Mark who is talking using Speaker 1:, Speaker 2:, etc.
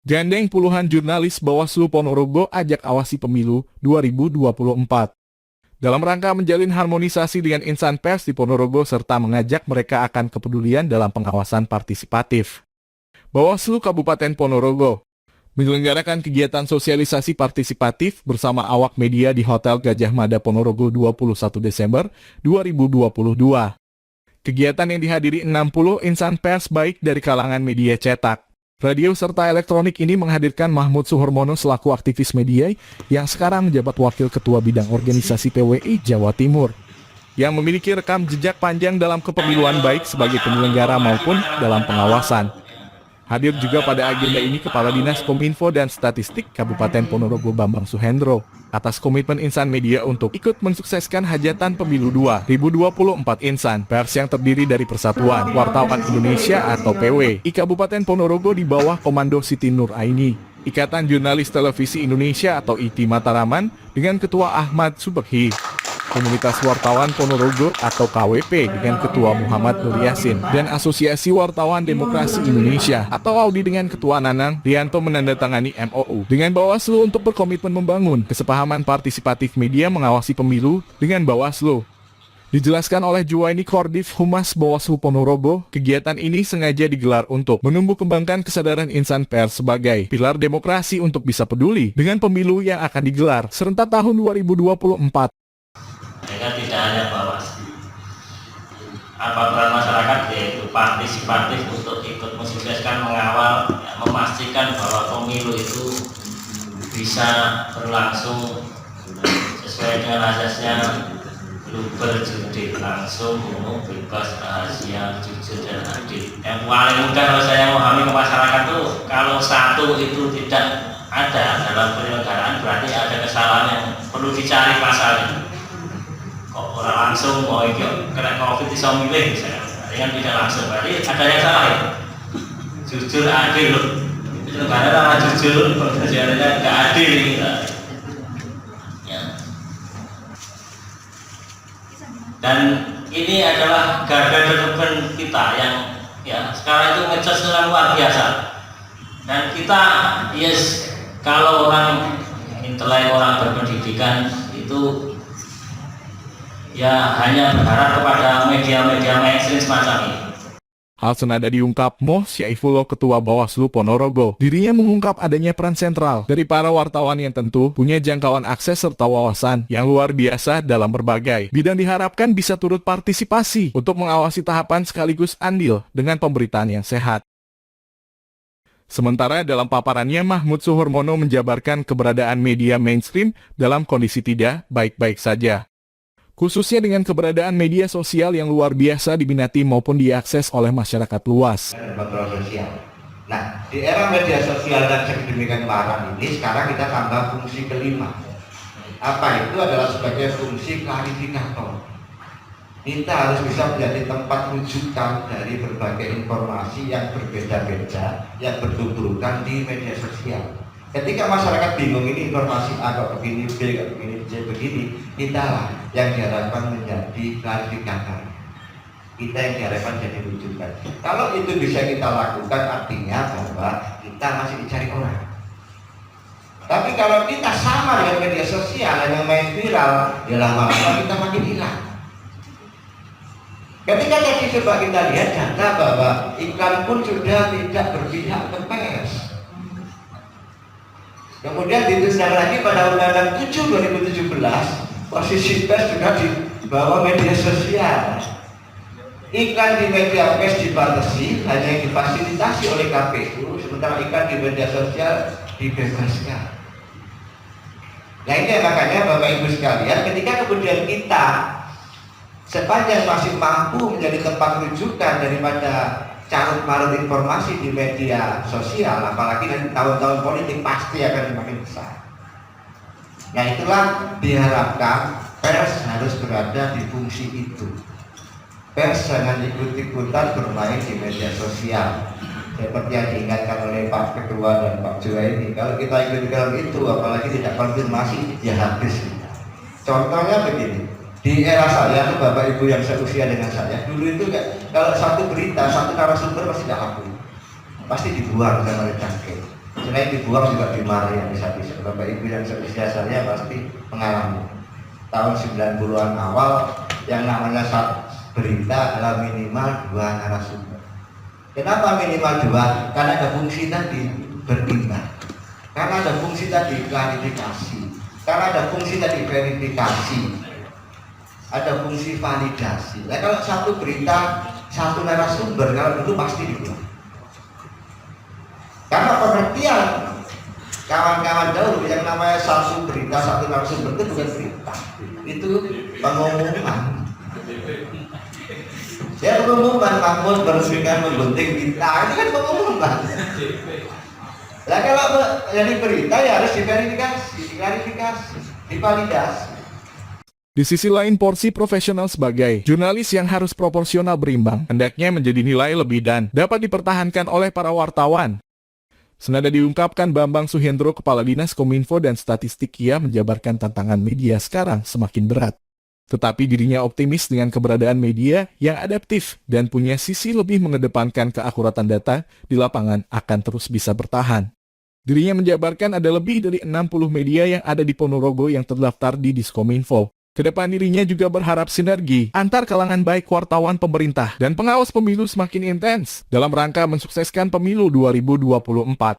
Speaker 1: Gandeng puluhan jurnalis Bawaslu Ponorogo ajak awasi pemilu 2024. Dalam rangka menjalin harmonisasi dengan insan pers di Ponorogo serta mengajak mereka akan kepedulian dalam pengawasan partisipatif. Bawaslu Kabupaten Ponorogo menyelenggarakan kegiatan sosialisasi partisipatif bersama awak media di Hotel Gajah Mada Ponorogo 21 Desember 2022. Kegiatan yang dihadiri 60 insan pers baik dari kalangan media cetak, radio serta elektronik ini menghadirkan Mahmud Suhermono selaku aktivis media yang sekarang menjabat Wakil Ketua Bidang Organisasi PWI Jawa Timur, yang memiliki rekam jejak panjang dalam kepemiluan baik sebagai penyelenggara maupun dalam pengawasan. Hadir juga pada agenda ini Kepala Dinas Kominfo dan Statistik Kabupaten Ponorogo Bambang Suhendro atas komitmen insan media untuk ikut mensukseskan hajatan pemilu 2024 insan pers yang terdiri dari Persatuan Wartawan Indonesia atau PW I Kabupaten Ponorogo di bawah Komando Siti Nur Aini, Ikatan Jurnalis Televisi Indonesia atau ITI Mataraman dengan Ketua Ahmad Subekhi, Komunitas Wartawan Ponorogo atau KWP dengan Ketua Muhammad Nur Yasin, dan Asosiasi Wartawan Demokrasi Indonesia atau AUDI dengan Ketua Nanang Rianto menandatangani MOU dengan Bawaslu untuk berkomitmen membangun kesepahaman partisipatif media mengawasi pemilu dengan Bawaslu. Dijelaskan oleh Juwaini Kordif Humas Bawaslu Ponorogo, kegiatan ini sengaja digelar untuk menumbuh kembangkan kesadaran insan pers sebagai pilar demokrasi untuk bisa peduli dengan pemilu yang akan digelar serentak tahun 2024.
Speaker 2: Sehingga tidak hanya Bawaslu, peran masyarakat yaitu partisipatif untuk ikut mensukseskan, mengawal, memastikan bahwa pemilu itu bisa berlangsung sesuai dengan asasnya, berjurdil langsung, umum, bebas, rahasia, jujur dan adil. Yang paling mudah kalau saya memahami ke masyarakat itu, kalau satu itu tidak ada dalam penyelenggaraan berarti ada kesalahan yang perlu dicari pasalnya. Kok orang langsung mau kena COVID bisa milih misalnya, kan tidak langsung, berarti ada yang salah ya. Jujur adil loh, itu negara sama jujur, sebenarnya nggak adil ini. Ya. Dan ini adalah garda terdepan kita yang ya sekarang itu ngecas dengan luar biasa. Dan kita kalau orang intelek, orang berpendidikan itu ya hanya berharap kepada media-media mainstream semacam ini.
Speaker 1: Hal senada diungkap Moh Syaifullah Ketua Bawaslu Ponorogo. Dirinya mengungkap adanya peran sentral dari para wartawan yang tentu punya jangkauan akses serta wawasan yang luar biasa dalam berbagai bidang, diharapkan bisa turut partisipasi untuk mengawasi tahapan sekaligus andil dengan pemberitaan yang sehat. Sementara dalam paparannya, Mahmud Suhermono menjabarkan keberadaan media mainstream dalam kondisi tidak baik-baik saja, khususnya dengan keberadaan media sosial yang luar biasa diminati maupun diakses oleh masyarakat luas.
Speaker 3: Nah, di era media sosial dan sedemikian parah ini, sekarang kita tambah fungsi kelima. Apa itu? Adalah sebagai fungsi klarifikator. Kita harus bisa menjadi tempat rujukan dari berbagai informasi yang berbeda-beda, yang bertuburan di media sosial. Ketika masyarakat bingung ini informasi A kok begini, B kok begini, C begini, kita yang diharapkan menjadi klarifikator. Kita yang diharapkan jadi rujukan. Kalau itu bisa kita lakukan, artinya bahwa kita masih dicari orang. Tapi kalau kita sama dengan media sosial yang main viral, ya lama-lama kita makin hilang. Ketika tadi coba kita lihat data bahwa iklan pun sudah tidak berpihak ke pers. Kemudian dituliskan lagi pada Undang-Undang 7 2017, posisi pers juga di bawah media sosial. Iklan di media pers dibatasi, hanya yang difasilitasi oleh KPU, sementara iklan di media sosial dibebaskan. Nah ini makanya Bapak Ibu sekalian, ketika kemudian kita sepanjang masih mampu menjadi tempat rujukan daripada carut-marut informasi di media sosial, apalagi nanti tahun-tahun politik pasti akan semakin besar. Nah itulah diharapkan pers harus berada di fungsi itu. Pers jangan ikut-ikutan bermain di media sosial seperti yang diingatkan oleh Pak Ketua dan Pak Juwaini. Kalau kita ikut dalam itu, apalagi tidak konfirmasi, ya habis. Contohnya begini, di era saya, Bapak Ibu yang seusia dengan saya, dulu itu kalau satu berita, satu narasumber pasti tidak laku, pasti dibuang sama oleh cangkir. Selain dibuang juga dimarahi yang bisa-bisa. Bapak Ibu yang seusia saya pasti mengalami. Tahun 90-an awal yang namanya berita adalah minimal 2 narasumber. Kenapa minimal 2? Karena ada fungsi tadi berimbang. Karena ada fungsi tadi klarifikasi. Karena ada fungsi tadi verifikasi. Ada fungsi validasi. Nah, kalau satu berita, satu narasumber, kalau dulu pasti dibuang. Karena pengertian kawan-kawan dahulu yang namanya satu berita, satu narasumber itu bukan berita, itu pengumuman. Ya pengumuman, Mahmud bersihkan menggunting kita, itu kan pengumuman. Nah kalau jadi berita ya harus diverifikasi, diklarifikasi, divalidasi.
Speaker 1: Di sisi lain, porsi profesional sebagai jurnalis yang harus proporsional berimbang, hendaknya menjadi nilai lebih dan dapat dipertahankan oleh para wartawan. Senada diungkapkan Bambang Suhendro, Kepala Dinas Kominfo dan Statistik, ia menjabarkan tantangan media sekarang semakin berat. Tetapi dirinya optimis dengan keberadaan media yang adaptif dan punya sisi lebih mengedepankan keakuratan data di lapangan akan terus bisa bertahan. Dirinya menjabarkan ada lebih dari 60 media yang ada di Ponorogo yang terdaftar di Diskominfo. Kedepan dirinya juga berharap sinergi antar kalangan baik wartawan pemerintah dan pengawas pemilu semakin intens dalam rangka mensukseskan pemilu 2024.